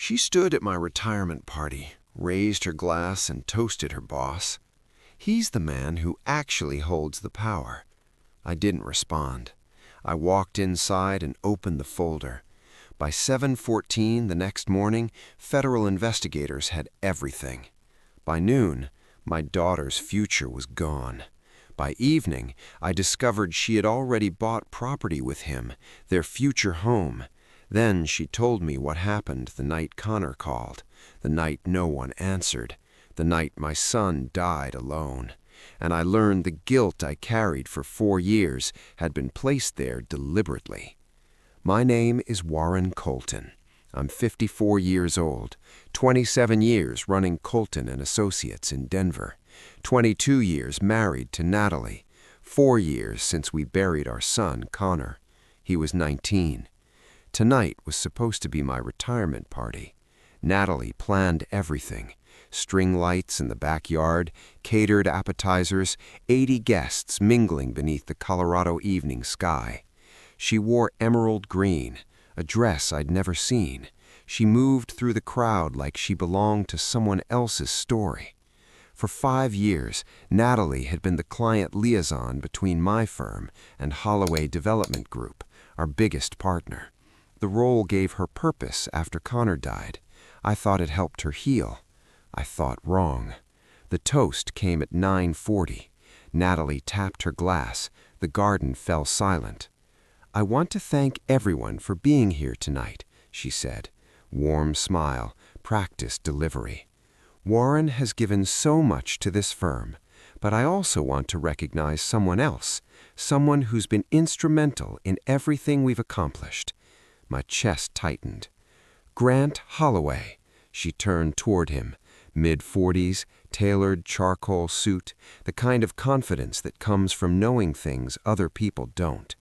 She stood at my retirement party, raised her glass, and toasted her boss. He's the man who actually holds the power. I didn't respond. I walked inside and opened the folder. By 7:14 the next morning, federal investigators had everything. By noon, my daughter's future was gone. By evening, I discovered she had already bought property with him, their future home. Then she told me what happened the night Connor called, the night no one answered, the night my son died alone. And I learned the guilt I carried for 4 years had been placed there deliberately. My name is Warren Colton. I'm 54 years old, 27 years running Colton and Associates in Denver, 22 years married to Natalie, 4 years since we buried our son, Connor. He was 19. Tonight was supposed to be my retirement party. Natalie planned everything. String lights in the backyard, catered appetizers, 80 guests mingling beneath the Colorado evening sky. She wore emerald green, a dress I'd never seen. She moved through the crowd like she belonged to someone else's story. For 5 years, Natalie had been the client liaison between my firm and Holloway Development Group, our biggest partner. The role gave her purpose after Connor died. I thought it helped her heal. I thought wrong. The toast came at 9:40. Natalie tapped her glass. The garden fell silent. "I want to thank everyone for being here tonight," she said. Warm smile, practiced delivery. "Warren has given so much to this firm, but I also want to recognize someone else, someone who's been instrumental in everything we've accomplished." My chest tightened. "Grant Holloway." She turned toward him, mid-40s, tailored charcoal suit, the kind of confidence that comes from knowing things other people don't.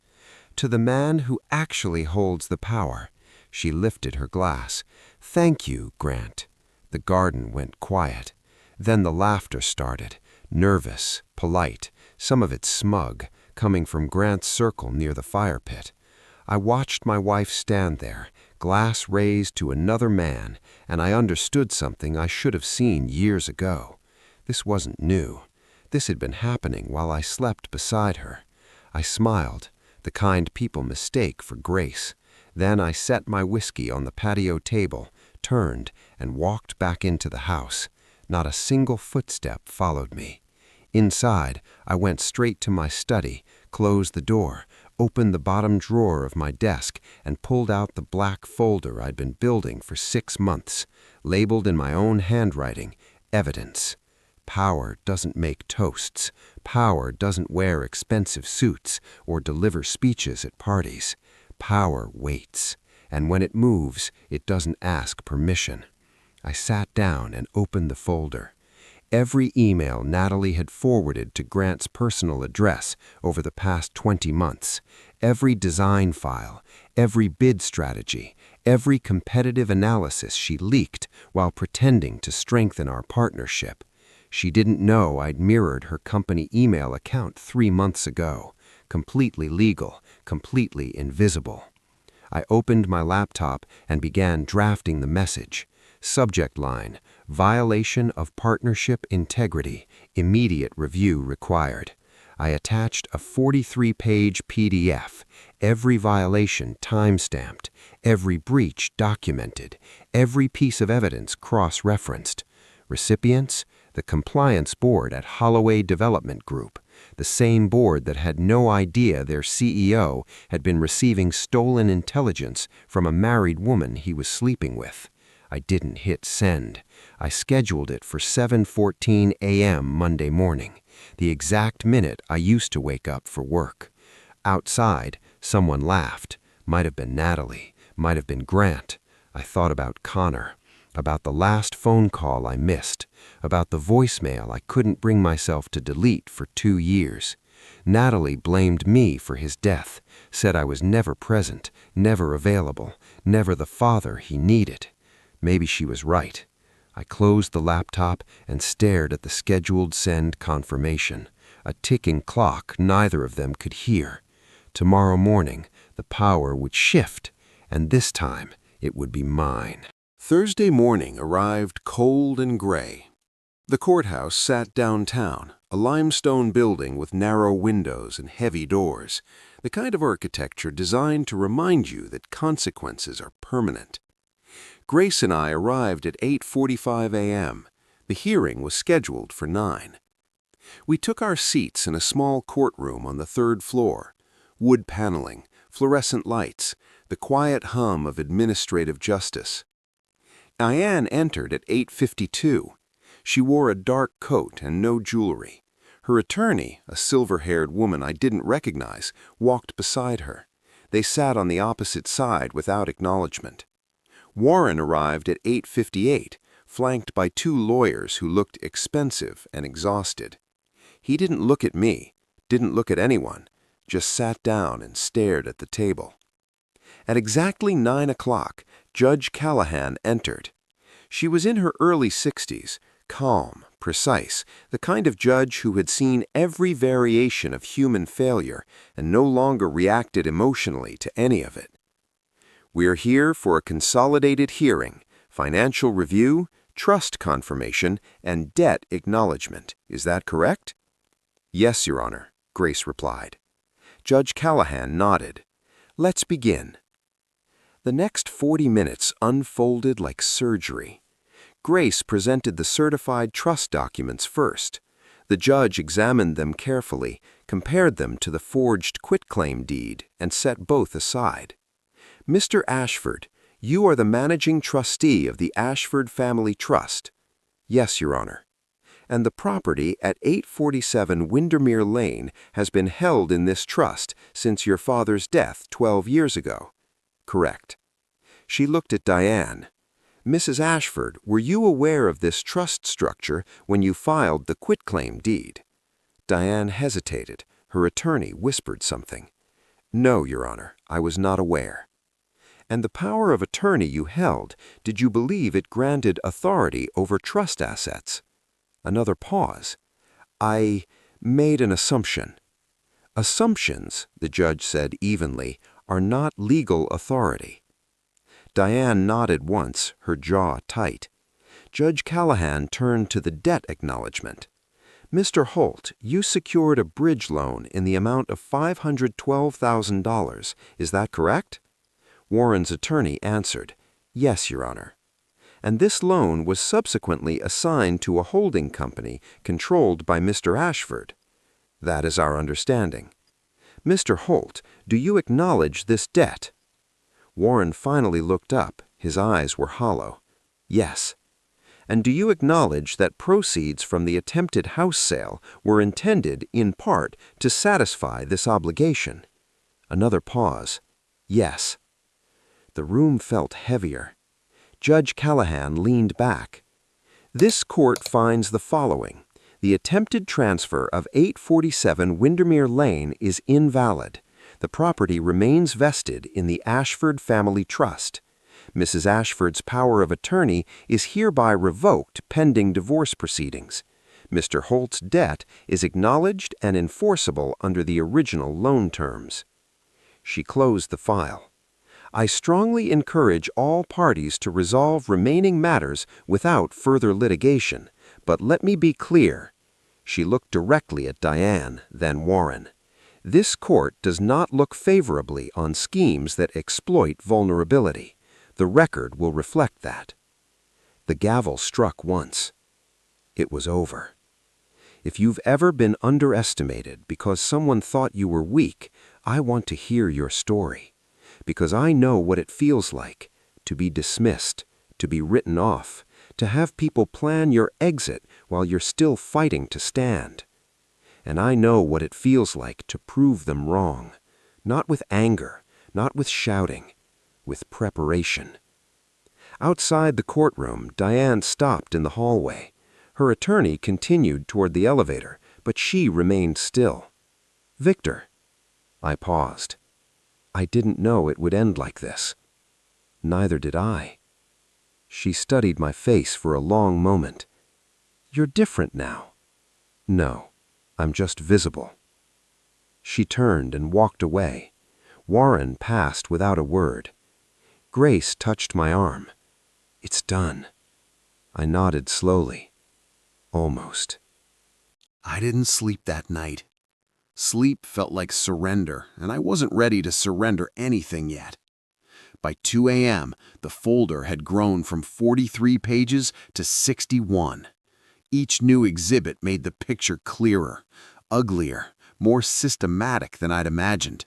"To the man who actually holds the power." She lifted her glass. "Thank you, Grant." The garden went quiet. Then the laughter started, nervous, polite, some of it smug, coming from Grant's circle near the fire pit. I watched my wife stand there, glass raised to another man, and I understood something I should have seen years ago. This wasn't new. This had been happening while I slept beside her. I smiled, the kind people mistake for grace. Then I set my whiskey on the patio table, turned, and walked back into the house. Not a single footstep followed me. Inside, I went straight to my study, closed the door, opened the bottom drawer of my desk, and pulled out the black folder I'd been building for 6 months, labeled in my own handwriting, Evidence. Power doesn't make toasts. Power doesn't wear expensive suits or deliver speeches at parties. Power waits, and when it moves, it doesn't ask permission. I sat down and opened the folder. Every email Natalie had forwarded to Grant's personal address over the past 20 months, every design file, every bid strategy, every competitive analysis she leaked while pretending to strengthen our partnership. She didn't know I'd mirrored her company email account 3 months ago, completely legal, completely invisible. I opened my laptop and began drafting the message. Subject line: Violation of partnership integrity. Immediate review required. I attached a 43-page PDF, every violation time-stamped, every breach documented, every piece of evidence cross-referenced. Recipients: the compliance board at Holloway Development Group, the same board that had no idea their CEO had been receiving stolen intelligence from a married woman he was sleeping with. I didn't hit send. I scheduled it for 7:14 a.m. Monday morning, the exact minute I used to wake up for work. Outside, someone laughed. Might have been Natalie, might have been Grant. I thought about Connor, about the last phone call I missed, about the voicemail I couldn't bring myself to delete for 2 years. Natalie blamed me for his death, said I was never present, never available, never the father he needed. Maybe she was right. I closed the laptop and stared at the scheduled send confirmation, a ticking clock neither of them could hear. Tomorrow morning, the power would shift, and this time it would be mine. Thursday morning arrived cold and gray. The courthouse sat downtown, a limestone building with narrow windows and heavy doors, the kind of architecture designed to remind you that consequences are permanent. Grace and I arrived at 8:45 a.m. The hearing was scheduled for 9. We took our seats in a small courtroom on the third floor. Wood paneling, fluorescent lights, the quiet hum of administrative justice. Diane entered at 8:52. She wore a dark coat and no jewelry. Her attorney, a silver-haired woman I didn't recognize, walked beside her. They sat on the opposite side without acknowledgement. Warren arrived at 8:58, flanked by 2 lawyers who looked expensive and exhausted. He didn't look at me, didn't look at anyone, just sat down and stared at the table. At exactly 9 o'clock, Judge Callahan entered. She was in her early 60s, calm, precise, the kind of judge who had seen every variation of human failure and no longer reacted emotionally to any of it. "We're here for a consolidated hearing, financial review, trust confirmation, and debt acknowledgement. Is that correct?" "Yes, Your Honor," Grace replied. Judge Callahan nodded. "Let's begin." The next 40 minutes unfolded like surgery. Grace presented the certified trust documents first. The judge examined them carefully, compared them to the forged quitclaim deed, and set both aside. "Mr. Ashford, you are the managing trustee of the Ashford Family Trust." "Yes, Your Honor." "And the property at 847 Windermere Lane has been held in this trust since your father's death 12 years ago." "Correct." She looked at Diane. "Mrs. Ashford, were you aware of this trust structure when you filed the quitclaim deed?" Diane hesitated. Her attorney whispered something. "No, Your Honor, I was not aware." "And the power of attorney you held, did you believe it granted authority over trust assets?" Another pause. "I made an assumption." "Assumptions," the judge said evenly, "are not legal authority." Diane nodded once, her jaw tight. Judge Callahan turned to the debt acknowledgement. "Mr. Holt, you secured a bridge loan in the amount of $512,000. Is that correct?" Warren's attorney answered, "Yes, Your Honor." "And this loan was subsequently assigned to a holding company controlled by Mr. Ashford." "That is our understanding." "Mr. Holt, do you acknowledge this debt?" Warren finally looked up. His eyes were hollow. "Yes." "And do you acknowledge that proceeds from the attempted house sale were intended, in part, to satisfy this obligation?" Another pause. "Yes." The room felt heavier. Judge Callahan leaned back. "This court finds the following. The attempted transfer of 847 Windermere Lane is invalid. The property remains vested in the Ashford Family Trust. Mrs. Ashford's power of attorney is hereby revoked pending divorce proceedings. Mr. Holt's debt is acknowledged and enforceable under the original loan terms." She closed the file. "I strongly encourage all parties to resolve remaining matters without further litigation, but let me be clear." She looked directly at Diane, then Warren. "This court does not look favorably on schemes that exploit vulnerability. The record will reflect that." The gavel struck once. It was over. If you've ever been underestimated because someone thought you were weak, I want to hear your story. Because I know what it feels like to be dismissed, to be written off, to have people plan your exit while you're still fighting to stand. And I know what it feels like to prove them wrong, not with anger, not with shouting, with preparation. Outside the courtroom, Diane stopped in the hallway. Her attorney continued toward the elevator, but she remained still. "Victor." I paused. I didn't know it would end like this. Neither did I. She studied my face for a long moment. "You're different now." "No. I'm just visible." She turned and walked away. Warren passed without a word. Grace touched my arm. It's done. I nodded slowly. Almost. I didn't sleep that night. Sleep felt like surrender, and I wasn't ready to surrender anything yet. By 2 a.m., the folder had grown from 43 pages to 61. Each new exhibit made the picture clearer, uglier, more systematic than I'd imagined.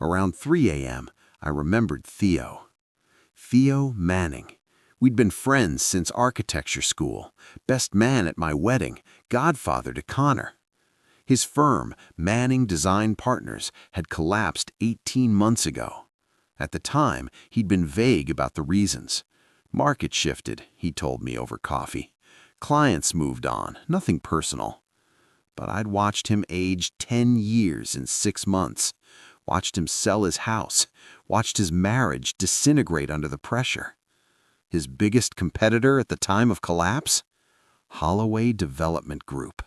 Around 3 a.m., I remembered Theo. Theo Manning. We'd been friends since architecture school, best man at my wedding, godfather to Connor. His firm, Manning Design Partners, had collapsed 18 months ago. At the time, he'd been vague about the reasons. Market shifted, he told me over coffee. Clients moved on, nothing personal. But I'd watched him age 10 years in 6 months, watched him sell his house, watched his marriage disintegrate under the pressure. His biggest competitor at the time of collapse? Holloway Development Group.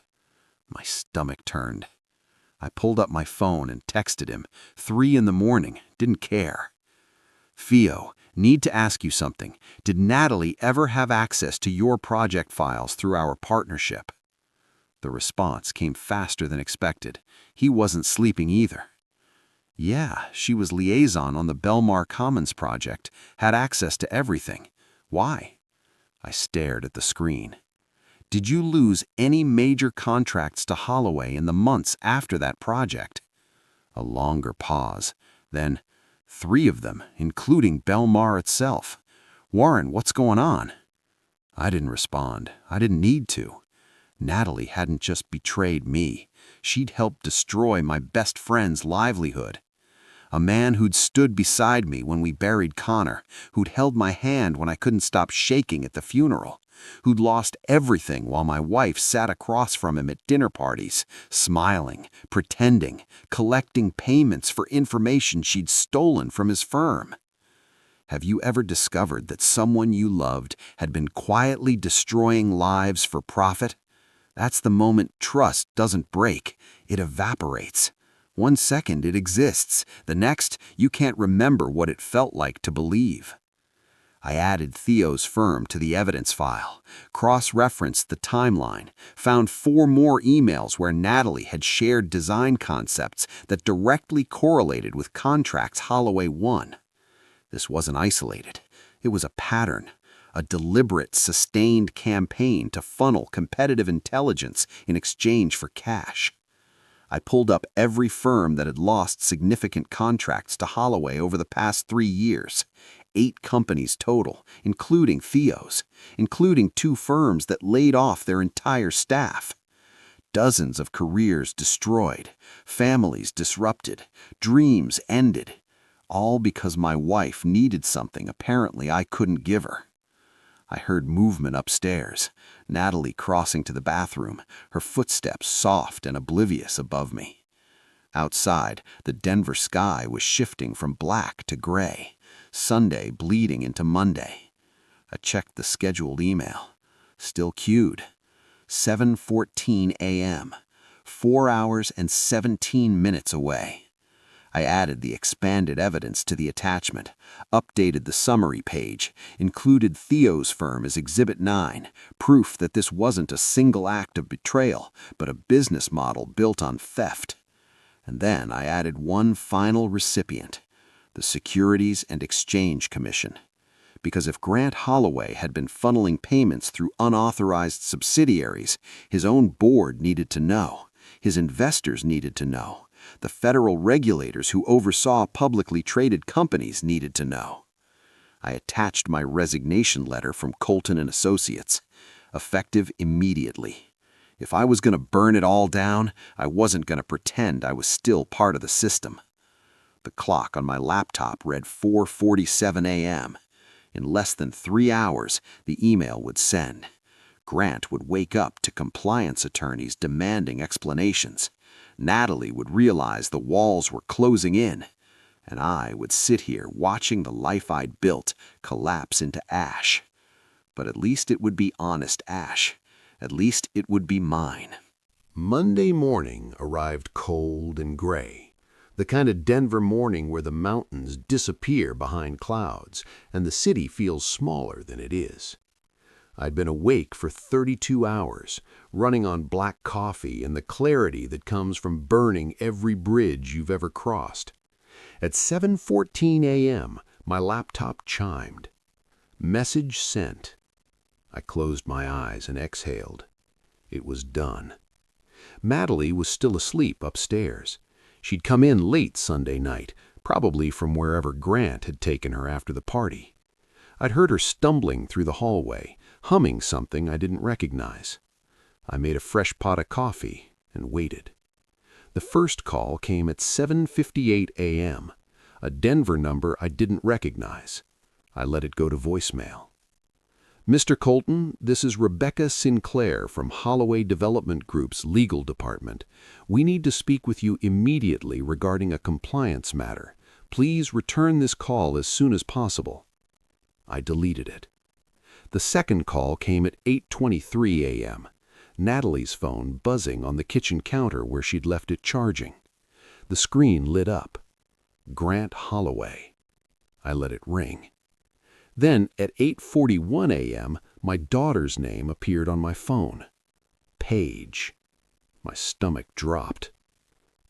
My stomach turned. I pulled up my phone and texted him. 3 in the morning, didn't care. Theo, need to ask you something. Did Natalie ever have access to your project files through our partnership? The response came faster than expected. He wasn't sleeping either. Yeah, she was liaison on the Belmar Commons project, had access to everything. Why? I stared at the screen. Did you lose any major contracts to Holloway in the months after that project? A longer pause. Then, 3 of them, including Belmar itself. Warren, what's going on? I didn't respond. I didn't need to. Natalie hadn't just betrayed me. She'd helped destroy my best friend's livelihood. A man who'd stood beside me when we buried Connor, who'd held my hand when I couldn't stop shaking at the funeral, who'd lost everything while my wife sat across from him at dinner parties, smiling, pretending, collecting payments for information she'd stolen from his firm. Have you ever discovered that someone you loved had been quietly destroying lives for profit? That's the moment trust doesn't break, it evaporates. 1 second it exists, the next you can't remember what it felt like to believe. I added Theo's firm to the evidence file, cross-referenced the timeline, found 4 more emails where Natalie had shared design concepts that directly correlated with contracts Holloway won. This wasn't isolated. It was a pattern, a deliberate, sustained campaign to funnel competitive intelligence in exchange for cash. I pulled up every firm that had lost significant contracts to Holloway over the past 3 years. 8 companies total, including Theo's, including 2 firms that laid off their entire staff. Dozens of careers destroyed, families disrupted, dreams ended, all because my wife needed something apparently I couldn't give her. I heard movement upstairs, Natalie crossing to the bathroom, her footsteps soft and oblivious above me. Outside, the Denver sky was shifting from black to gray, Sunday bleeding into Monday. I checked the scheduled email. Still queued. 7:14 a.m., 4 hours and 17 minutes away. I added the expanded evidence to the attachment, updated the summary page, included Theo's firm as Exhibit 9, proof that this wasn't a single act of betrayal, but a business model built on theft. And then I added one final recipient, the Securities and Exchange Commission. Because if Grant Holloway had been funneling payments through unauthorized subsidiaries, his own board needed to know, his investors needed to know. The federal regulators who oversaw publicly traded companies needed to know. I attached my resignation letter from Colton and Associates, effective immediately. If I was going to burn it all down, I wasn't going to pretend I was still part of the system. The clock on my laptop read 4:47 a.m. In less than 3 hours, the email would send. Grant would wake up to compliance attorneys demanding explanations. Natalie would realize the walls were closing in, and I would sit here watching the life I'd built collapse into ash. But at least it would be honest ash. At least it would be mine. Monday morning arrived cold and gray. The kind of Denver morning where the mountains disappear behind clouds and the city feels smaller than it is. I'd been awake for 32 hours, running on black coffee and the clarity that comes from burning every bridge you've ever crossed. At 7:14 a.m., my laptop chimed. Message sent. I closed my eyes and exhaled. It was done. Natalie was still asleep upstairs. She'd come in late Sunday night, probably from wherever Grant had taken her after the party. I'd heard her stumbling through the hallway, humming something I didn't recognize. I made a fresh pot of coffee and waited. The first call came at 7:58 a.m., a Denver number I didn't recognize. I let it go to voicemail. Mr. Colton, this is Rebecca Sinclair from Holloway Development Group's legal department. We need to speak with you immediately regarding a compliance matter. Please return this call as soon as possible. I deleted it. The second call came at 8:23 a.m., Natalie's phone buzzing on the kitchen counter where she'd left it charging. The screen lit up. Grant Holloway. I let it ring. Then, at 8:41 a.m., my daughter's name appeared on my phone. Paige. My stomach dropped.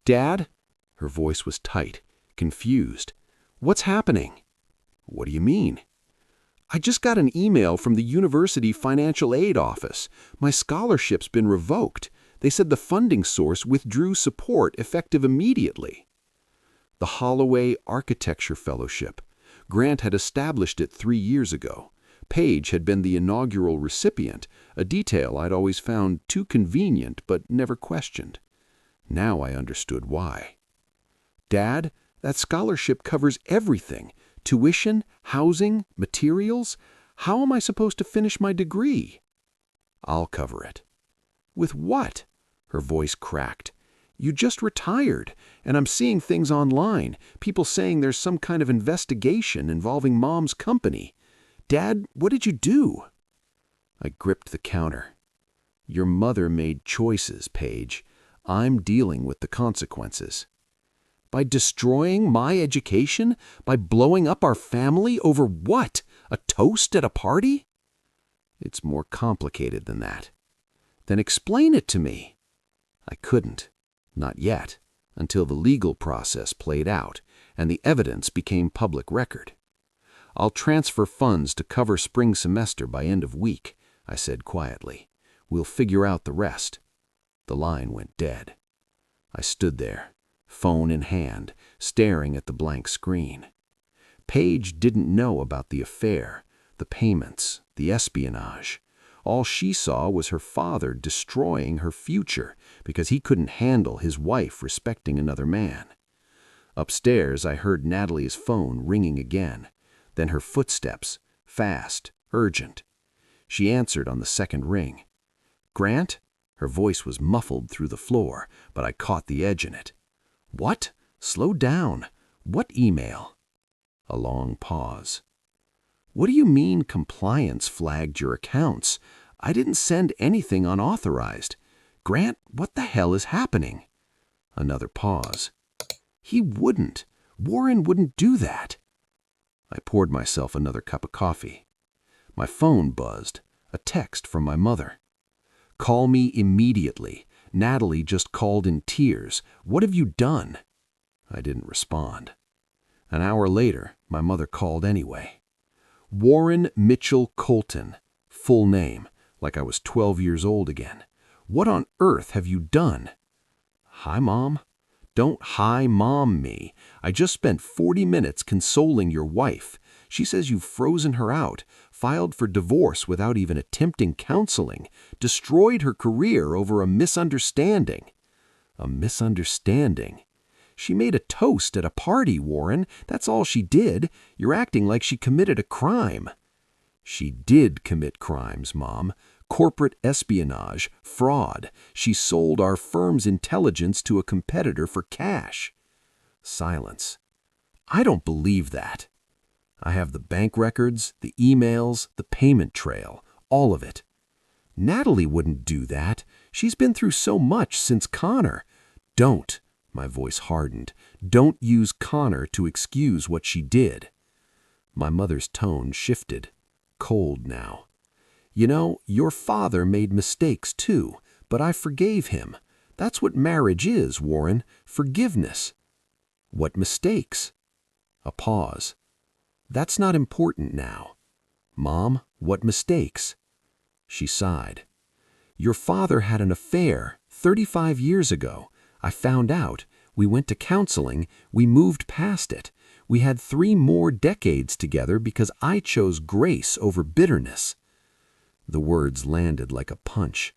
Dad? Her voice was tight, confused. What's happening? What do you mean? I just got an email from the university financial aid office. My scholarship's been revoked. They said the funding source withdrew support effective immediately. The Holloway Architecture Fellowship. Grant had established it 3 years ago. Paige had been the inaugural recipient, a detail I'd always found too convenient but never questioned. Now I understood why. Dad, that scholarship covers everything. Tuition, housing, materials. How am I supposed to finish my degree? I'll cover it. With what? Her voice cracked. You just retired, and I'm seeing things online, people saying there's some kind of investigation involving Mom's company. Dad, what did you do? I gripped the counter. Your mother made choices, Paige. I'm dealing with the consequences. By destroying my education? By blowing up our family over what? A toast at a party? It's more complicated than that. Then explain it to me. I couldn't. Not yet, until the legal process played out and the evidence became public record. I'll transfer funds to cover spring semester by end of week, I said quietly. We'll figure out the rest. The line went dead. I stood there, phone in hand, staring at the blank screen. Paige didn't know about the affair, the payments, the espionage. All she saw was her father destroying her future because he couldn't handle his wife respecting another man. Upstairs, I heard Natalie's phone ringing again, then her footsteps, fast, urgent. She answered on the second ring. Grant? Her voice was muffled through the floor, but I caught the edge in it. What? Slow down. What email? A long pause. What do you mean compliance flagged your accounts? I didn't send anything unauthorized. Grant, what the hell is happening? Another pause. He wouldn't. Warren wouldn't do that. I poured myself another cup of coffee. My phone buzzed. A text from my mother. Call me immediately. Natalie just called in tears. What have you done? I didn't respond. An hour later, my mother called anyway. Warren Mitchell Colton, full name, like I was 12 years old again. What on earth have you done? Hi, Mom. Don't hi, Mom me. I just spent 40 minutes consoling your wife. She says you've frozen her out, filed for divorce without even attempting counseling, destroyed her career over a misunderstanding. A misunderstanding? She made a toast at a party, Warren. That's all she did. You're acting like she committed a crime. She did commit crimes, Mom. Corporate espionage, fraud. She sold our firm's intelligence to a competitor for cash. Silence. I don't believe that. I have the bank records, the emails, the payment trail, all of it. Natalie wouldn't do that. She's been through so much since Connor. Don't. My voice hardened. Don't use Connor to excuse what she did. My mother's tone shifted, cold now. You know, your father made mistakes too, but I forgave him. That's what marriage is, Warren, forgiveness. What mistakes? A pause. That's not important now. Mom, what mistakes? She sighed. Your father had an affair 35 years ago. I found out. We went to counseling. We moved past it. We had 3 more decades together because I chose grace over bitterness. The words landed like a punch.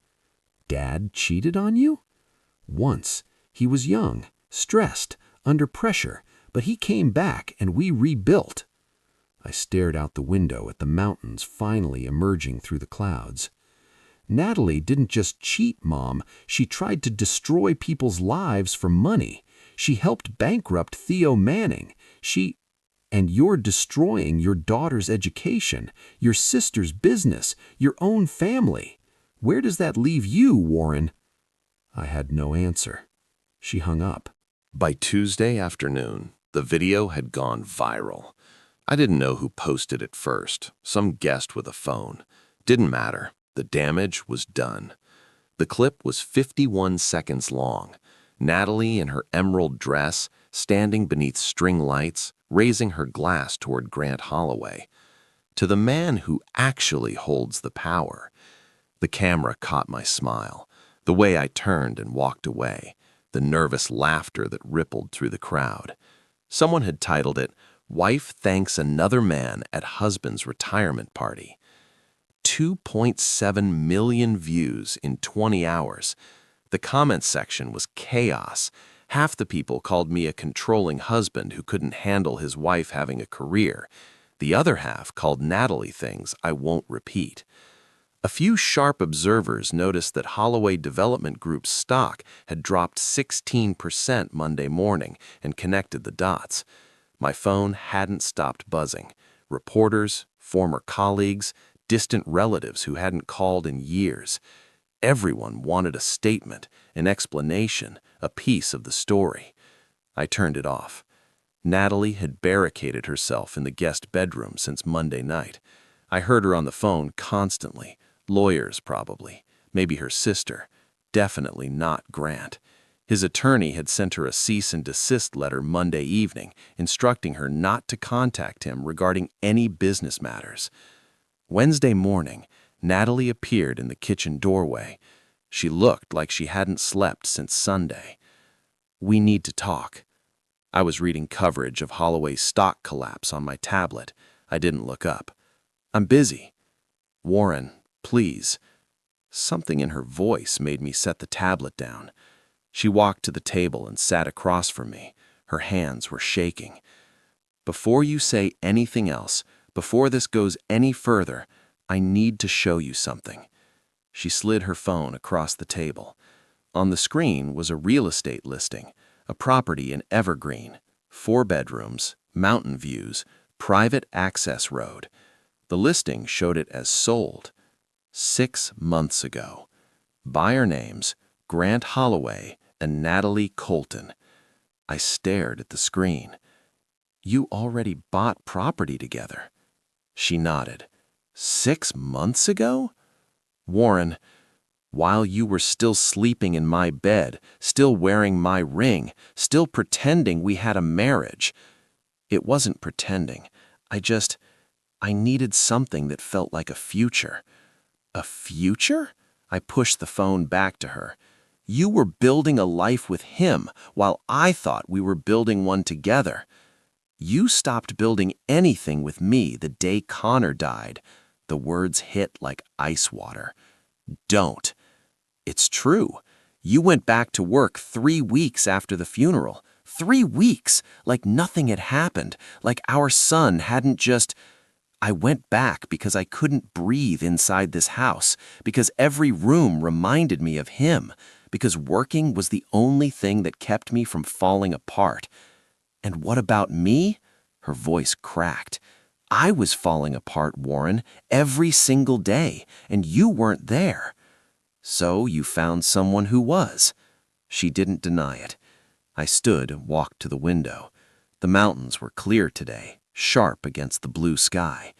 Dad cheated on you? Once. He was young, stressed, under pressure, but he came back and we rebuilt. I stared out the window at the mountains finally emerging through the clouds. Natalie didn't just cheat, Mom. She tried to destroy people's lives for money. She helped bankrupt Theo Manning. And you're destroying your daughter's education, your sister's business, your own family. Where does that leave you, Warren? I had no answer. She hung up. By Tuesday afternoon, the video had gone viral. I didn't know who posted it first. Some guest with a phone. Didn't matter. The damage was done. The clip was 51 seconds long. Natalie in her emerald dress, standing beneath string lights, raising her glass toward Grant Holloway. To the man who actually holds the power. The camera caught my smile, the way I turned and walked away, the nervous laughter that rippled through the crowd. Someone had titled it, "Wife Thanks Another Man at Husband's Retirement Party." 2.7 million views in 20 hours. The comment section was chaos. Half the people called me a controlling husband who couldn't handle his wife having a career. The other half called Natalie things I won't repeat. A few sharp observers noticed that Holloway Development Group's stock had dropped 16% Monday morning and connected the dots. My phone hadn't stopped buzzing. Reporters, former colleagues, distant relatives who hadn't called in years. Everyone wanted a statement, an explanation, a piece of the story. I turned it off. Natalie had barricaded herself in the guest bedroom since Monday night. I heard her on the phone constantly. Lawyers, probably. Maybe her sister. Definitely not Grant. His attorney had sent her a cease and desist letter Monday evening, instructing her not to contact him regarding any business matters. Wednesday morning, Natalie appeared in the kitchen doorway. She looked like she hadn't slept since Sunday. "We need to talk." I was reading coverage of Holloway's stock collapse on my tablet. I didn't look up. "I'm busy." "Warren, please." Something in her voice made me set the tablet down. She walked to the table and sat across from me. Her hands were shaking. "Before you say anything else, before this goes any further, I need to show you something." She slid her phone across the table. On the screen was a real estate listing, a property in Evergreen, 4 bedrooms, mountain views, private access road. The listing showed it as sold 6 months ago. Buyer names, Grant Holloway and Natalie Colton. I stared at the screen. "You already bought property together." She nodded. 6 months ago? "Warren, while you were still sleeping in my bed, still wearing my ring, still pretending we had a marriage." It wasn't pretending. I needed something that felt like a future. "A future?" I pushed the phone back to her. "You were building a life with him, while I thought we were building one together. You stopped building anything with me the day Connor died." The words hit like ice water. "Don't." "It's true. You went back to work 3 weeks after the funeral. 3 weeks, like nothing had happened, like our son hadn't just—" "I went back because I couldn't breathe inside this house, because every room reminded me of him, because working was the only thing that kept me from falling apart. And what about me?" Her voice cracked. "I was falling apart, Warren, every single day, and you weren't there. So you found someone who was." She didn't deny it. I stood and walked to the window. The mountains were clear today, sharp against the blue sky.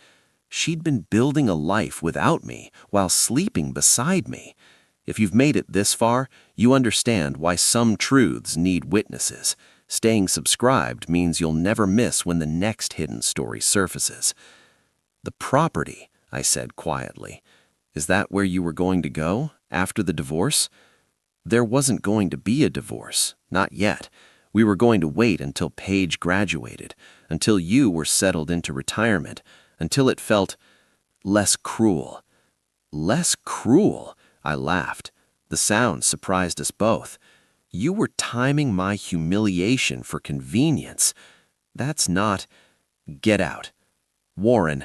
She'd been building a life without me while sleeping beside me. If you've made it this far, you understand why some truths need witnesses. Staying subscribed means you'll never miss when the next hidden story surfaces. The property, I said quietly. Is that where you were going to go, after the divorce? There wasn't going to be a divorce, not yet. We were going to wait until Paige graduated, until you were settled into retirement, until it felt less cruel. Less cruel, I laughed. The sound surprised us both. You were timing my humiliation for convenience. That's not... Get out. Warren,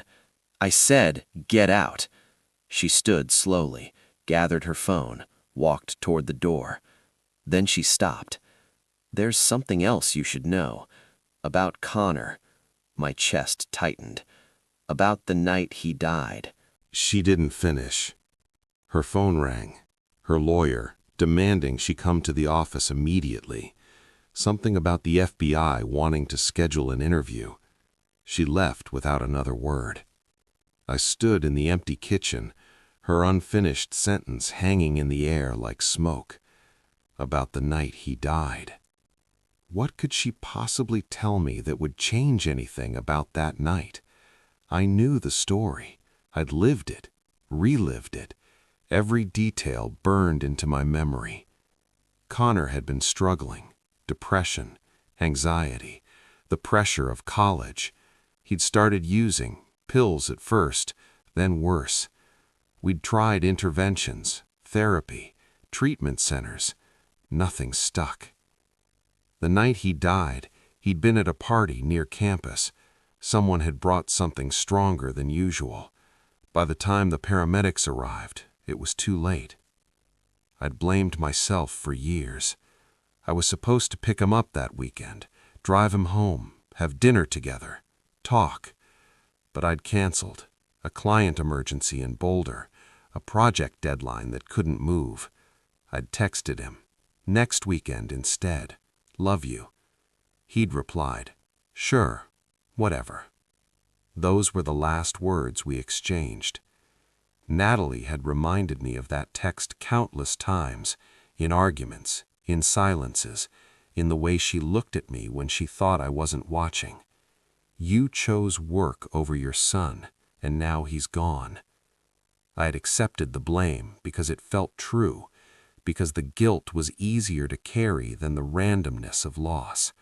I said get out. She stood slowly, gathered her phone, walked toward the door. Then she stopped. There's something else you should know. About Connor. My chest tightened. About the night he died. She didn't finish. Her phone rang. Her lawyer, demanding she come to the office immediately. Something about the FBI wanting to schedule an interview. She left without another word. I stood in the empty kitchen, her unfinished sentence hanging in the air like smoke. About the night he died. What could she possibly tell me that would change anything about that night? I knew the story. I'd lived it, relived it. Every detail burned into my memory. Connor had been struggling. Depression, anxiety, the pressure of college. He'd started using pills at first, then worse. We'd tried interventions, therapy, treatment centers. Nothing stuck. The night he died, he'd been at a party near campus. Someone had brought something stronger than usual. By the time the paramedics arrived, it was too late. I'd blamed myself for years. I was supposed to pick him up that weekend, drive him home, have dinner together, talk. But I'd canceled. A client emergency in Boulder, a project deadline that couldn't move. I'd texted him. Next weekend instead. Love you. He'd replied, sure, whatever. Those were the last words we exchanged. Natalie had reminded me of that text countless times, in arguments, in silences, in the way she looked at me when she thought I wasn't watching. You chose work over your son, and now he's gone. I had accepted the blame because it felt true, because the guilt was easier to carry than the randomness of loss.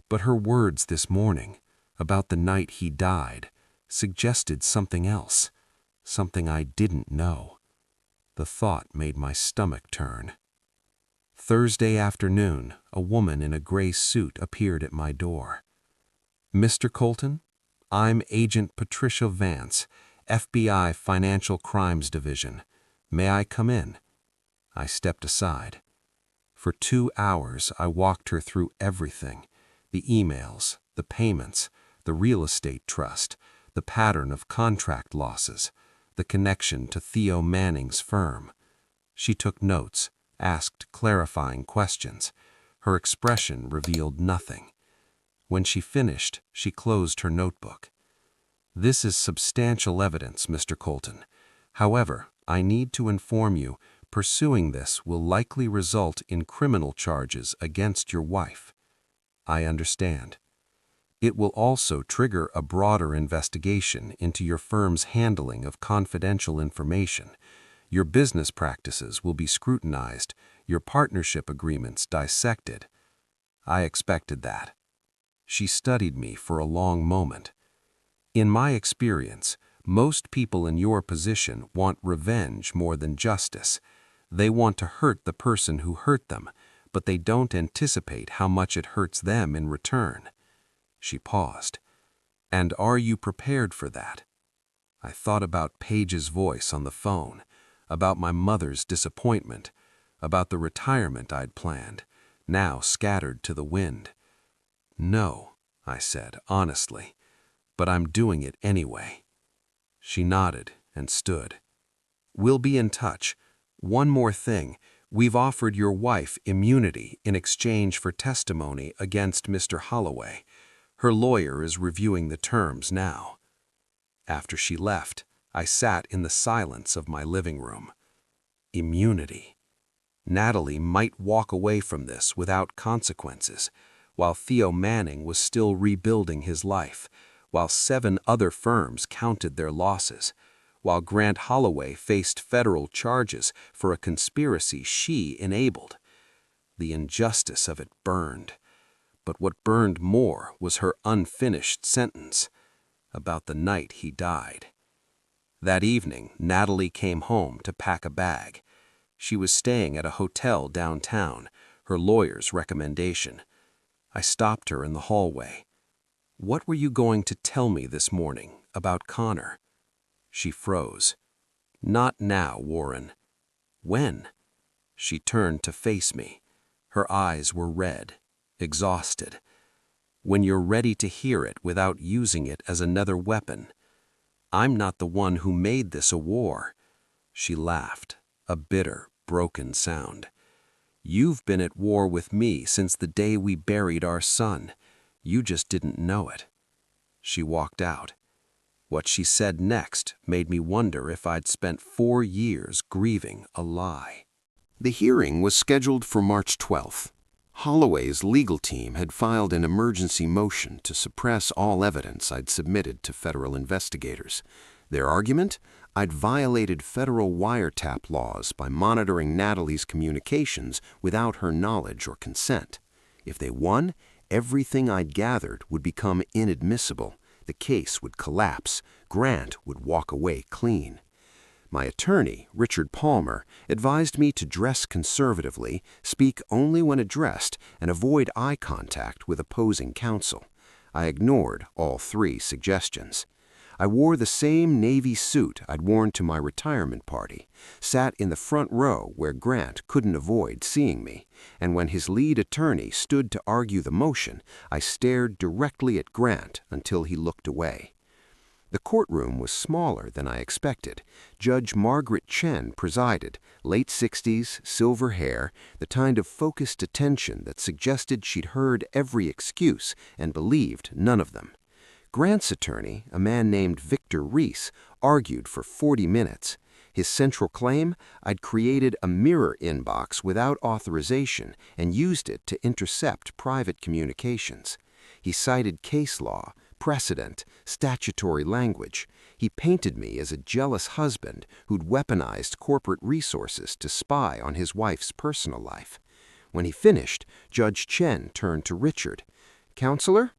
But her words this morning, about the night he died, suggested something else, something I didn't know. The thought made my stomach turn. Thursday afternoon, a woman in a gray suit appeared at my door. Mr. Colton, I'm Agent Patricia Vance, FBI Financial Crimes Division. May I come in? I stepped aside. For 2 hours, I walked her through everything. The emails, the payments, the real estate trust, the pattern of contract losses, the connection to Theo Manning's firm. She took notes, asked clarifying questions. Her expression revealed nothing. When she finished, she closed her notebook. This is substantial evidence, Mr. Colton. However, I need to inform you, pursuing this will likely result in criminal charges against your wife. I understand. It will also trigger a broader investigation into your firm's handling of confidential information. Your business practices will be scrutinized, your partnership agreements dissected. I expected that. She studied me for a long moment. In my experience, most people in your position want revenge more than justice. They want to hurt the person who hurt them, but they don't anticipate how much it hurts them in return. She paused. And are you prepared for that? I thought about Paige's voice on the phone, about my mother's disappointment, about the retirement I'd planned, now scattered to the wind. No, I said honestly, but I'm doing it anyway. She nodded and stood. We'll be in touch. One more thing. We've offered your wife immunity in exchange for testimony against Mr. Holloway. Her lawyer is reviewing the terms now." After she left, I sat in the silence of my living room. Immunity. Natalie might walk away from this without consequences, while Theo Manning was still rebuilding his life, while 7 other firms counted their losses, while Grant Holloway faced federal charges for a conspiracy she enabled. The injustice of it burned. But what burned more was her unfinished sentence about the night he died. That evening, Natalie came home to pack a bag. She was staying at a hotel downtown, her lawyer's recommendation. I stopped her in the hallway. "What were you going to tell me this morning about Connor?" She froze. "Not now, Warren." "When?" She turned to face me. Her eyes were red, exhausted. "When you're ready to hear it without using it as another weapon. I'm not the one who made this a war." She laughed, a bitter, broken sound. "You've been at war with me since the day we buried our son. You just didn't know it." She walked out. What she said next made me wonder if I'd spent 4 years grieving a lie. The hearing was scheduled for March 12th. Holloway's legal team had filed an emergency motion to suppress all evidence I'd submitted to federal investigators. Their argument? I'd violated federal wiretap laws by monitoring Natalie's communications without her knowledge or consent. If they won, everything I'd gathered would become inadmissible. The case would collapse. Grant would walk away clean. My attorney, Richard Palmer, advised me to dress conservatively, speak only when addressed, and avoid eye contact with opposing counsel. I ignored all 3 suggestions. I wore the same navy suit I'd worn to my retirement party, sat in the front row where Grant couldn't avoid seeing me, and when his lead attorney stood to argue the motion, I stared directly at Grant until he looked away. The courtroom was smaller than I expected. Judge Margaret Chen presided, late 60s, silver hair, the kind of focused attention that suggested she'd heard every excuse and believed none of them. Grant's attorney, a man named Victor Reese, argued for 40 minutes. His central claim? I'd created a mirror inbox without authorization and used it to intercept private communications. He cited case law, precedent, statutory language. He painted me as a jealous husband who'd weaponized corporate resources to spy on his wife's personal life. When he finished, Judge Chen turned to Richard. "Counselor?"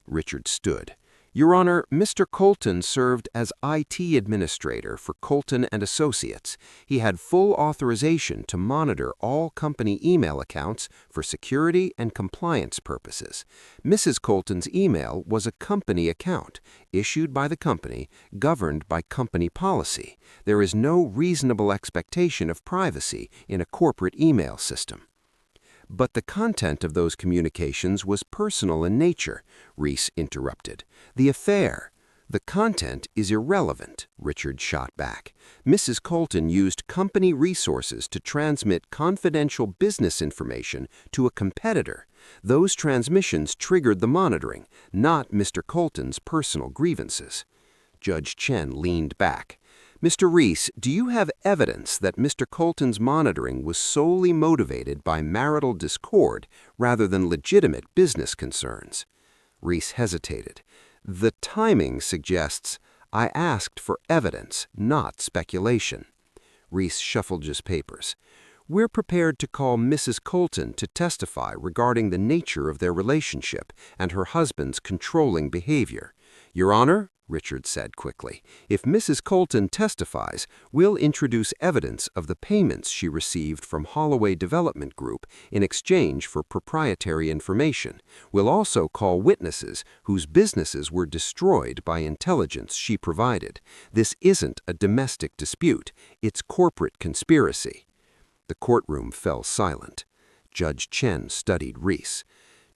Richard stood. "Your Honor, Mr. Colton served as IT administrator for Colton and Associates. He had full authorization to monitor all company email accounts for security and compliance purposes. Mrs. Colton's email was a company account, issued by the company, governed by company policy. There is no reasonable expectation of privacy in a corporate email system." "But the content of those communications was personal in nature," Reese interrupted. "The affair—" "The content is irrelevant," Richard shot back. "Mrs. Colton used company resources to transmit confidential business information to a competitor. Those transmissions triggered the monitoring, not Mr. Colton's personal grievances." Judge Chen leaned back. "Mr. Reese, do you have evidence that Mr. Colton's monitoring was solely motivated by marital discord rather than legitimate business concerns?" Reese hesitated. "The timing suggests I asked for evidence, not speculation." Reese shuffled his papers. "We're prepared to call Mrs. Colton to testify regarding the nature of their relationship and her husband's controlling behavior." "Your Honor," Richard said quickly, "if Mrs. Colton testifies, we'll introduce evidence of the payments she received from Holloway Development Group in exchange for proprietary information. We'll also call witnesses whose businesses were destroyed by intelligence she provided. This isn't a domestic dispute, it's corporate conspiracy." The courtroom fell silent. Judge Chen studied Reese.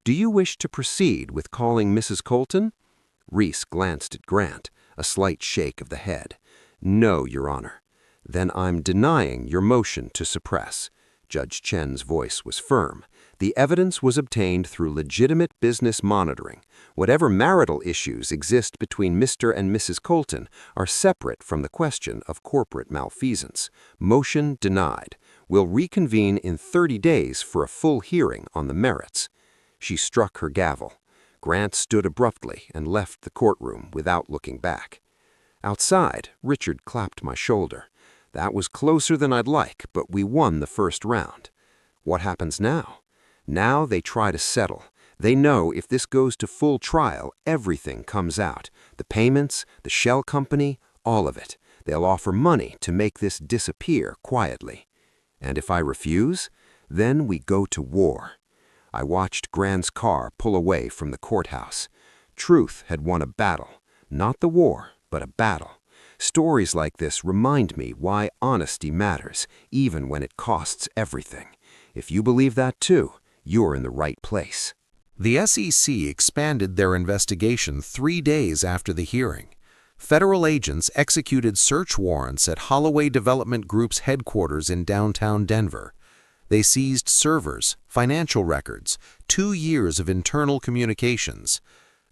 "Do you wish to proceed with calling Mrs. Colton?" Reese glanced at Grant, a slight shake of the head. "No, Your Honor." "Then I'm denying your motion to suppress." Judge Chen's voice was firm. The evidence was obtained through legitimate business monitoring. Whatever marital issues exist between Mr. and Mrs. Colton are separate from the question of corporate malfeasance. Motion denied. Will reconvene in 30 days for a full hearing on the merits. She struck her gavel. Grant stood abruptly and left the courtroom without looking back. Outside, Richard clapped my shoulder. That was closer than I'd like, but we won the first round. What happens now? Now they try to settle. They know if this goes to full trial, everything comes out. The payments, the shell company, all of it. They'll offer money to make this disappear quietly. And if I refuse, then we go to war. I watched Grant's car pull away from the courthouse. Truth had won a battle. Not the war, but a battle. Stories like this remind me why honesty matters, even when it costs everything. If you believe that too, you're in the right place. The SEC expanded their investigation 3 days after the hearing. Federal agents executed search warrants at Holloway Development Group's headquarters in downtown Denver. They seized servers, financial records, 2 years of internal communications.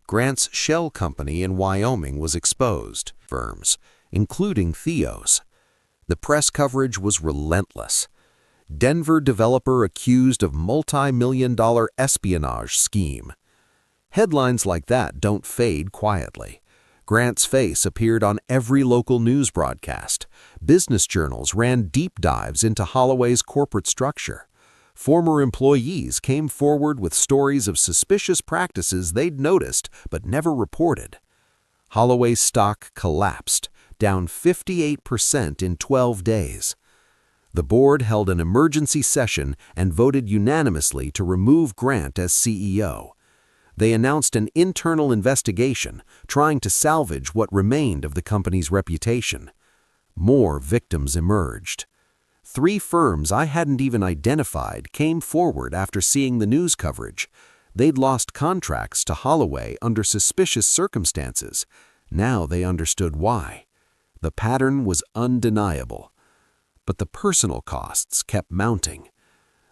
Grant's shell company in Wyoming was exposed. Firms, including Theo's. The press coverage was relentless. Denver developer accused of multi-million-dollar espionage scheme. Headlines like that don't fade quietly. Grant's face appeared on every local news broadcast. Business journals ran deep dives into Holloway's corporate structure. Former employees came forward with stories of suspicious practices they'd noticed but never reported. Holloway's stock collapsed, down 58% in 12 days. The board held an emergency session and voted unanimously to remove Grant as CEO. They announced an internal investigation, trying to salvage what remained of the company's reputation. More victims emerged. 3 firms I hadn't even identified came forward after seeing the news coverage. They'd lost contracts to Holloway under suspicious circumstances. Now they understood why. The pattern was undeniable. But the personal costs kept mounting.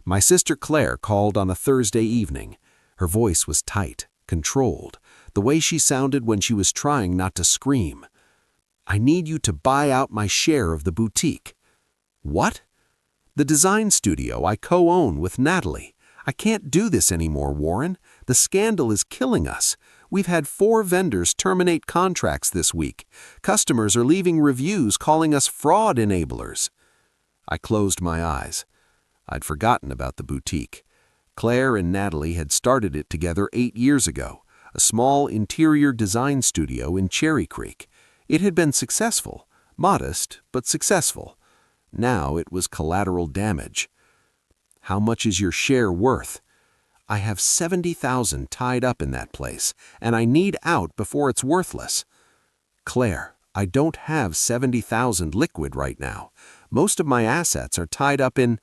My sister Claire called on a Thursday evening. Her voice was tight, controlled, the way she sounded when she was trying not to scream. "I need you to buy out my share of the boutique." "What?" "The design studio I co-own with Natalie. I can't do this anymore, Warren. The scandal is killing us. We've had 4 vendors terminate contracts this week. Customers are leaving reviews calling us fraud enablers." I closed my eyes. I'd forgotten about the boutique. Claire and Natalie had started it together 8 years ago, a small interior design studio in Cherry Creek. It had been successful, modest, but successful. Now it was collateral damage. "How much is your share worth?" "I have $70,000 tied up in that place, and I need out before it's worthless." "Claire, I don't have $70,000 liquid right now. Most of my assets are tied up in—"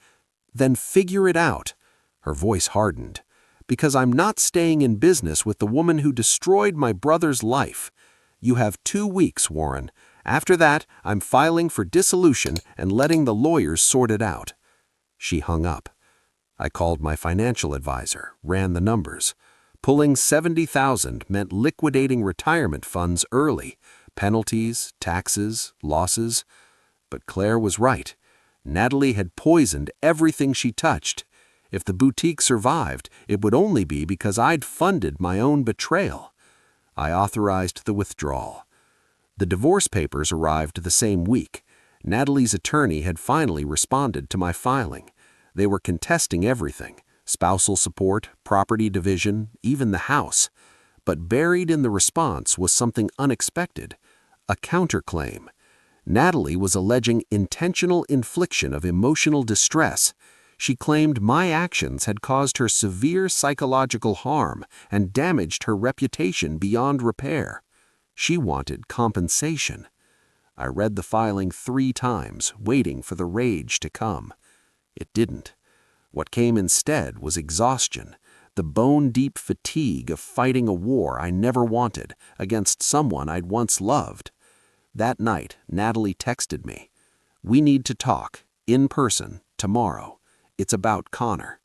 "Then figure it out." Her voice hardened. "Because I'm not staying in business with the woman who destroyed my brother's life. You have 2 weeks, Warren. After that, I'm filing for dissolution and letting the lawyers sort it out." She hung up. I called my financial advisor, ran the numbers. Pulling $70,000 meant liquidating retirement funds early, penalties, taxes, losses. But Claire was right. Natalie had poisoned everything she touched. If the boutique survived, it would only be because I'd funded my own betrayal. I authorized the withdrawal. The divorce papers arrived the same week. Natalie's attorney had finally responded to my filing. They were contesting everything: spousal support, property division, even the house. But buried in the response was something unexpected: a counterclaim. Natalie was alleging intentional infliction of emotional distress. She claimed my actions had caused her severe psychological harm and damaged her reputation beyond repair. She wanted compensation. I read the filing 3 times, waiting for the rage to come. It didn't. What came instead was exhaustion, the bone-deep fatigue of fighting a war I never wanted against someone I'd once loved. That night, Natalie texted me, "We need to talk, in person, tomorrow. It's about Connor.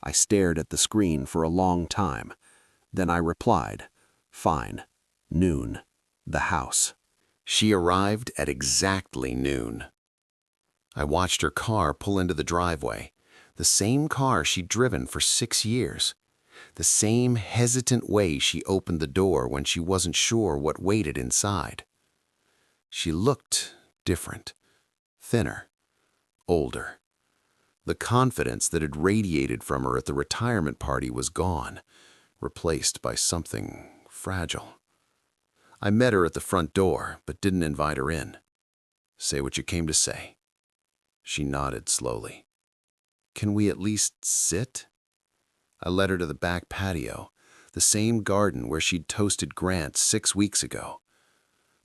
I stared at the screen for a long time. Then I replied, "Fine. Noon. The house." She arrived at exactly noon. I watched her car pull into the driveway, the same car she'd driven for 6 years, the same hesitant way she opened the door when she wasn't sure what waited inside. She looked different, thinner, older. The confidence that had radiated from her at the retirement party was gone, replaced by something fragile. I met her at the front door, but didn't invite her in. "Say what you came to say." She nodded slowly. "Can we at least sit?" I led her to the back patio, the same garden where she'd toasted Grant 6 weeks ago.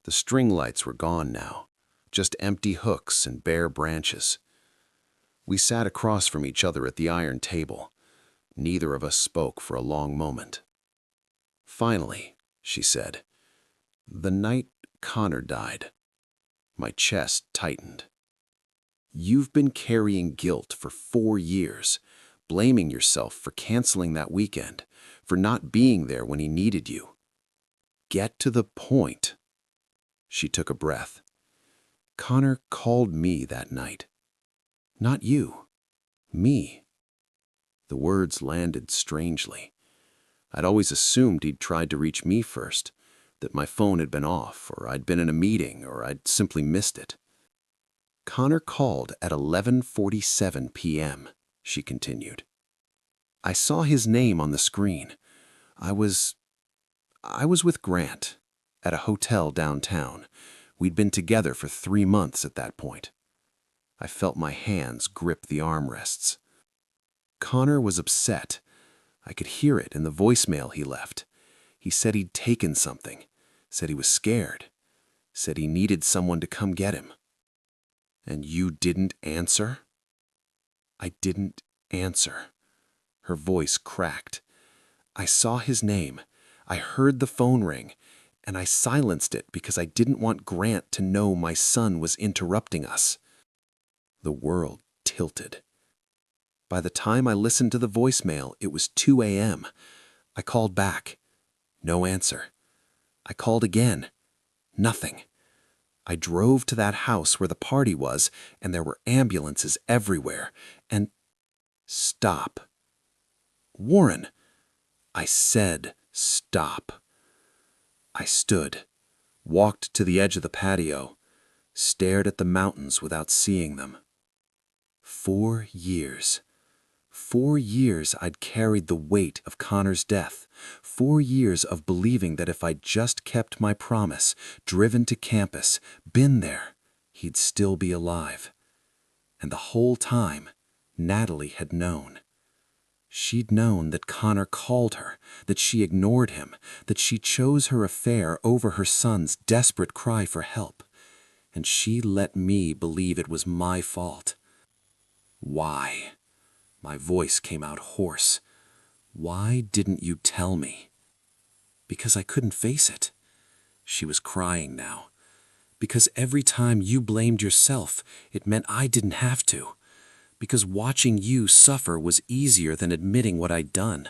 The string lights were gone now, just empty hooks and bare branches. We sat across from each other at the iron table. Neither of us spoke for a long moment. "Finally," she said, "the night Connor died." My chest tightened. "You've been carrying guilt for 4 years, blaming yourself for canceling that weekend, for not being there when he needed you. Get to the point." She took a breath. "Connor called me that night. Not you. Me." The words landed strangely. I'd always assumed he'd tried to reach me first, that my phone had been off, or I'd been in a meeting, or I'd simply missed it. "Connor called at 11:47 p.m., she continued. "I saw his name on the screen. I was with Grant at a hotel downtown. We'd been together for 3 months at that point." I felt my hands grip the armrests. "Connor was upset. I could hear it in the voicemail he left. He said he'd taken something, said he was scared, said he needed someone to come get him." "And you didn't answer?" "I didn't answer." Her voice cracked. "I saw his name. I heard the phone ring, and I silenced it because I didn't want Grant to know my son was interrupting us." The world tilted. By the time I listened to the voicemail, it was 2 a.m. I called back. No answer. I called again. Nothing. I drove to that house where the party was, and there were ambulances everywhere, and— "Stop. Warren." I said stop. I stood, walked to the edge of the patio, stared at the mountains without seeing them. 4 years. 4 years I'd carried the weight of Connor's death. 4 years of believing that if I'd just kept my promise, driven to campus, been there, he'd still be alive. And the whole time, Natalie had known. She'd known that Connor called her, that she ignored him, that she chose her affair over her son's desperate cry for help. And she let me believe it was my fault. Why? My voice came out hoarse. "Why didn't you tell me?" "Because I couldn't face it." She was crying now. "Because every time you blamed yourself, it meant I didn't have to. Because watching you suffer was easier than admitting what I'd done.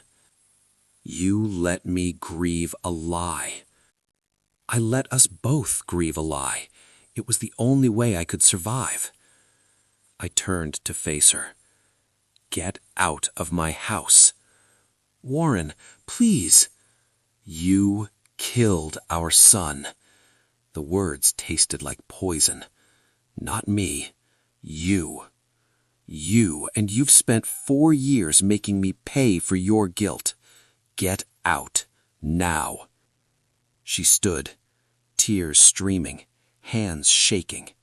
You let me grieve a lie. I let us both grieve a lie. It was the only way I could survive." I turned to face her. "Get out of my house." "Warren, please." "You killed our son." The words tasted like poison. "Not me. You. You, and you've spent 4 years making me pay for your guilt. Get out, now." She stood, tears streaming, hands shaking.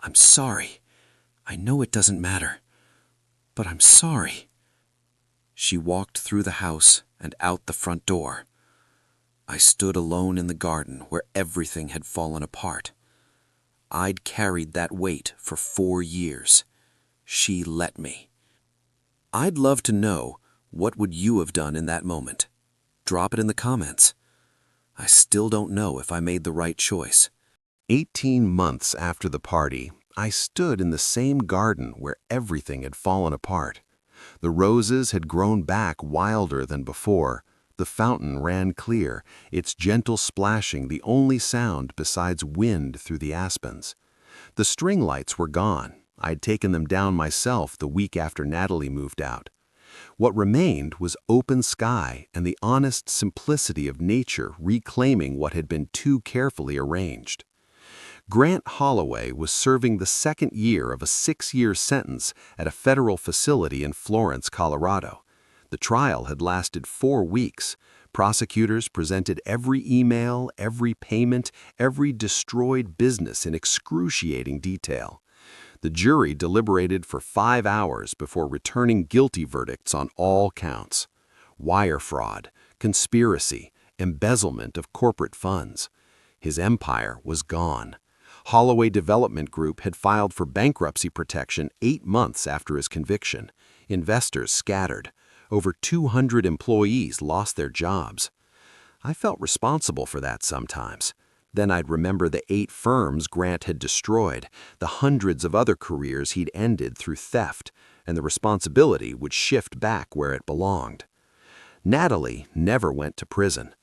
"I'm sorry. I know it doesn't matter, but I'm sorry." She walked through the house and out the front door. I stood alone in the garden where everything had fallen apart. I'd carried that weight for 4 years. She let me. I'd love to know, what would you have done in that moment? Drop it in the comments. I still don't know if I made the right choice. 18 months after the party, I stood in the same garden where everything had fallen apart. The roses had grown back wilder than before. The fountain ran clear, its gentle splashing the only sound besides wind through the aspens. The string lights were gone. I'd taken them down myself the week after Natalie moved out. What remained was open sky and the honest simplicity of nature reclaiming what had been too carefully arranged. Grant Holloway was serving the second year of a 6-year sentence at a federal facility in Florence, Colorado. The trial had lasted 4 weeks. Prosecutors presented every email, every payment, every destroyed business in excruciating detail. The jury deliberated for 5 hours before returning guilty verdicts on all counts: wire fraud, conspiracy, embezzlement of corporate funds. His empire was gone. Holloway Development Group had filed for bankruptcy protection 8 months after his conviction. Investors scattered. Over 200 employees lost their jobs. I felt responsible for that sometimes. Then I'd remember the 8 firms Grant had destroyed, the hundreds of other careers he'd ended through theft, and the responsibility would shift back where it belonged. Natalie never went to prison.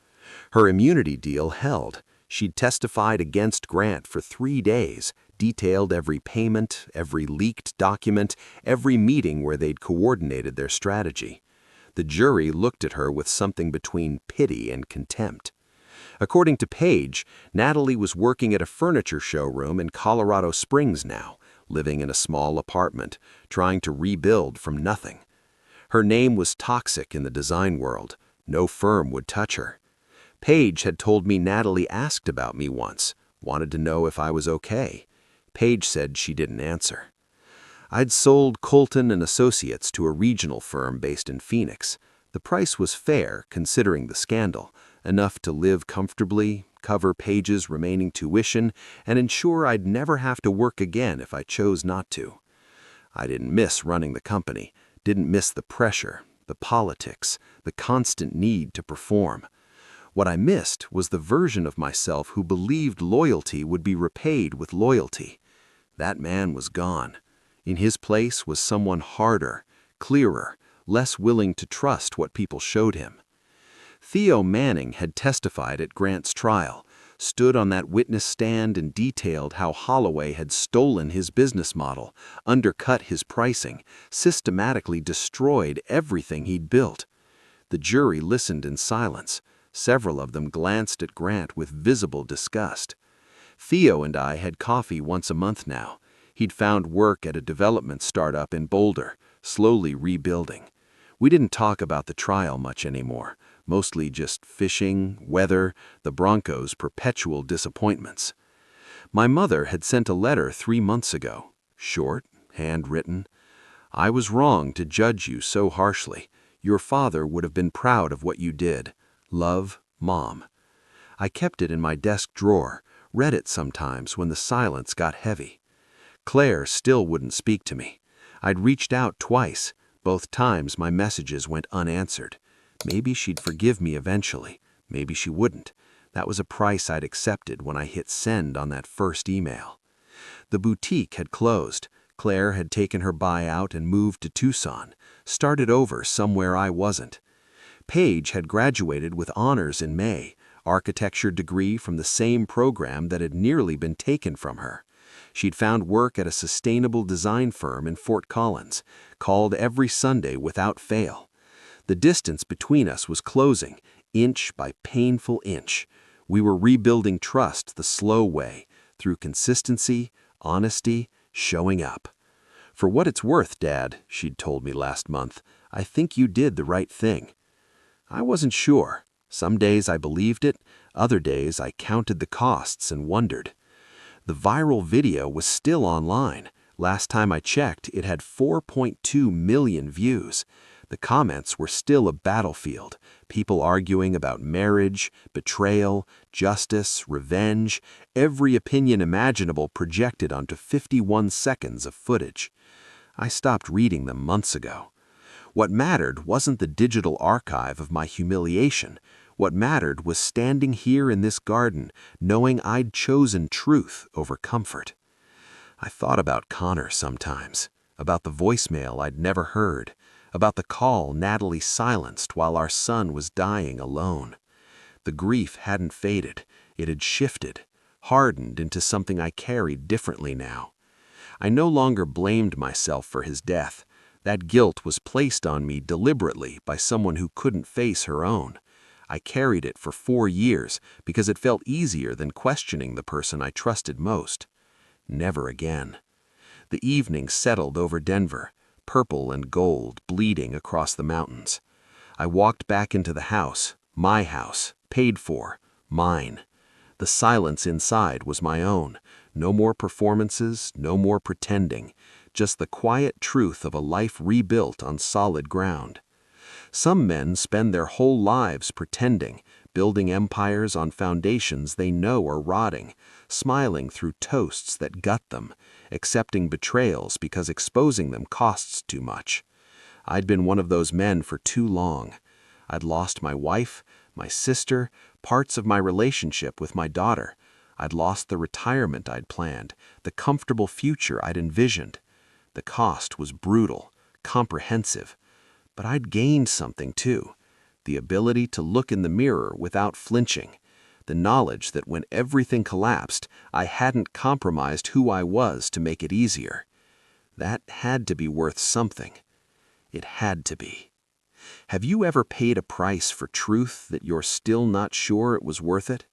Her immunity deal held. She'd testified against Grant for 3 days, detailed every payment, every leaked document, every meeting where they'd coordinated their strategy. The jury looked at her with something between pity and contempt. According to Paige, Natalie was working at a furniture showroom in Colorado Springs now, living in a small apartment, trying to rebuild from nothing. Her name was toxic in the design world. No firm would touch her. Paige had told me Natalie asked about me once, wanted to know if I was okay. Paige said she didn't answer. I'd sold Colton and Associates to a regional firm based in Phoenix. The price was fair, considering the scandal, enough to live comfortably, cover Paige's remaining tuition, and ensure I'd never have to work again if I chose not to. I didn't miss running the company, didn't miss the pressure, the politics, the constant need to perform. What I missed was the version of myself who believed loyalty would be repaid with loyalty. That man was gone. In his place was someone harder, clearer, less willing to trust what people showed him. Theo Manning had testified at Grant's trial, stood on that witness stand and detailed how Holloway had stolen his business model, undercut his pricing, systematically destroyed everything he'd built. The jury listened in silence. Several of them glanced at Grant with visible disgust. Theo and I had coffee once a month now. He'd found work at a development startup in Boulder, slowly rebuilding. We didn't talk about the trial much anymore, mostly just fishing, weather, the Broncos' perpetual disappointments. My mother had sent a letter 3 months ago, short, handwritten. "I was wrong to judge you so harshly. Your father would have been proud of what you did. Love, Mom." I kept it in my desk drawer, read it sometimes when the silence got heavy. Claire still wouldn't speak to me. I'd reached out twice. Both times my messages went unanswered. Maybe she'd forgive me eventually. Maybe she wouldn't. That was a price I'd accepted when I hit send on that first email. The boutique had closed. Claire had taken her buyout and moved to Tucson, started over somewhere I wasn't. Paige had graduated with honors in May, architecture degree from the same program that had nearly been taken from her. She'd found work at a sustainable design firm in Fort Collins, called every Sunday without fail. The distance between us was closing, inch by painful inch. We were rebuilding trust the slow way, through consistency, honesty, showing up. "For what it's worth, Dad," she'd told me last month, "I think you did the right thing." I wasn't sure. Some days I believed it, other days I counted the costs and wondered. The viral video was still online. Last time I checked, it had 4.2 million views. The comments were still a battlefield, people arguing about marriage, betrayal, justice, revenge, every opinion imaginable projected onto 51 seconds of footage. I stopped reading them months ago. What mattered wasn't the digital archive of my humiliation. What mattered was standing here in this garden, knowing I'd chosen truth over comfort. I thought about Connor sometimes, about the voicemail I'd never heard, about the call Natalie silenced while our son was dying alone. The grief hadn't faded, it had shifted, hardened into something I carried differently now. I no longer blamed myself for his death. That guilt was placed on me deliberately by someone who couldn't face her own. I carried it for 4 years because it felt easier than questioning the person I trusted most. Never again. The evening settled over Denver, purple and gold bleeding across the mountains. I walked back into the house, my house, paid for, mine. The silence inside was my own. No more performances, no more pretending, just the quiet truth of a life rebuilt on solid ground. Some men spend their whole lives pretending, building empires on foundations they know are rotting, smiling through toasts that gut them, accepting betrayals because exposing them costs too much. I'd been one of those men for too long. I'd lost my wife, my sister, parts of my relationship with my daughter. I'd lost the retirement I'd planned, the comfortable future I'd envisioned. The cost was brutal, comprehensive. But I'd gained something too, the ability to look in the mirror without flinching, the knowledge that when everything collapsed, I hadn't compromised who I was to make it easier. That had to be worth something. It had to be. Have you ever paid a price for truth that you're still not sure it was worth it?